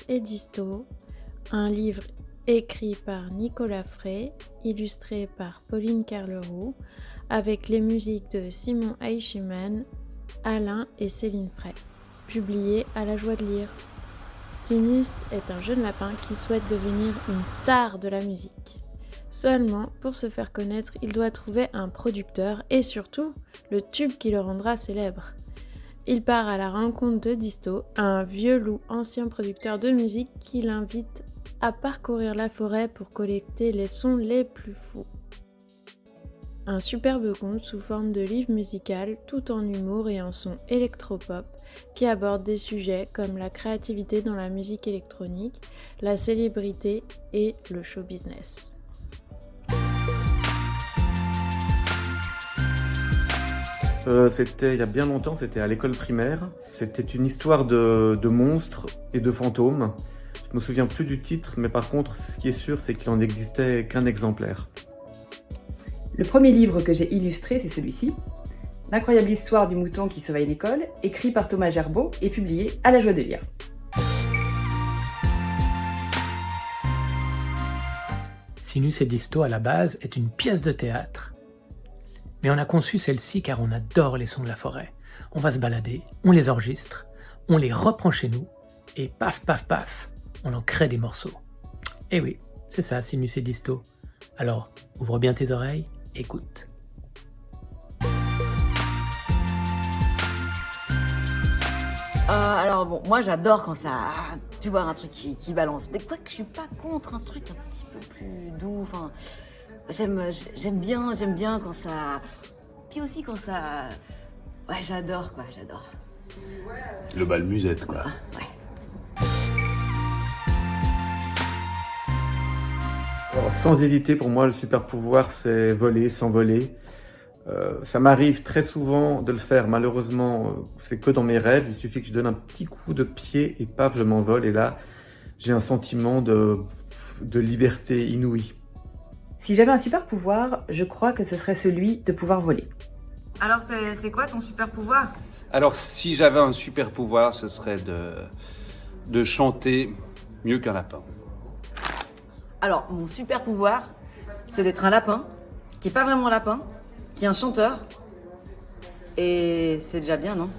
et Disto, un livre écrit par Nicolas Frey, illustré par Pauline Carleroux, avec les musiques de Simon Aishiman, Alain et Céline Frey, publié à La Joie de Lire. Sinus est un jeune lapin qui souhaite devenir une star de la musique. Seulement, pour se faire connaître, il doit trouver un producteur et surtout, le tube qui le rendra célèbre. Il part à la rencontre de Disto, un vieux loup ancien producteur de musique qui l'invite à parcourir la forêt pour collecter les sons les plus fous. Un superbe conte sous forme de livre musical, tout en humour et en son électropop, qui aborde des sujets comme la créativité dans la musique électronique, la célébrité et le show business. C'était il y a bien longtemps, c'était à l'école primaire. C'était une histoire de monstres et de fantômes. Je me souviens plus du titre, mais par contre, ce qui est sûr, c'est qu'il n'en existait qu'un exemplaire. Le premier livre que j'ai illustré, c'est celui-ci. L'incroyable histoire du mouton qui sauva une école, écrit par Thomas Gerbaud et publié à La Joie de Lire. Sinus et Disto, à la base, est une pièce de théâtre. Mais on a conçu celle-ci car on adore les sons de la forêt. On va se balader, on les enregistre, on les reprend chez nous, et paf, paf, paf, on en crée des morceaux. Et oui, c'est ça, Sinus et Disto. Alors, ouvre bien tes oreilles, écoute. Alors bon, moi j'adore quand ça, tu vois, un truc qui balance. Mais quoi que je suis pas contre un truc un petit peu plus doux. Enfin, j'aime bien quand ça. Puis aussi quand ça. Ouais, j'adore. Le bal musette, quoi. Ouais. Alors, sans hésiter, pour moi, le super pouvoir, c'est voler, s'envoler. Ça m'arrive très souvent de le faire. Malheureusement, c'est que dans mes rêves. Il suffit que je donne un petit coup de pied et paf, je m'envole. Et là, j'ai un sentiment de liberté inouïe. Si j'avais un super pouvoir, je crois que ce serait celui de pouvoir voler. Alors c'est quoi ton super pouvoir? Alors, si j'avais un super pouvoir, ce serait de chanter mieux qu'un lapin. Alors mon super pouvoir, c'est d'être un lapin, qui est pas vraiment un lapin, qui est un chanteur. Et c'est déjà bien, non?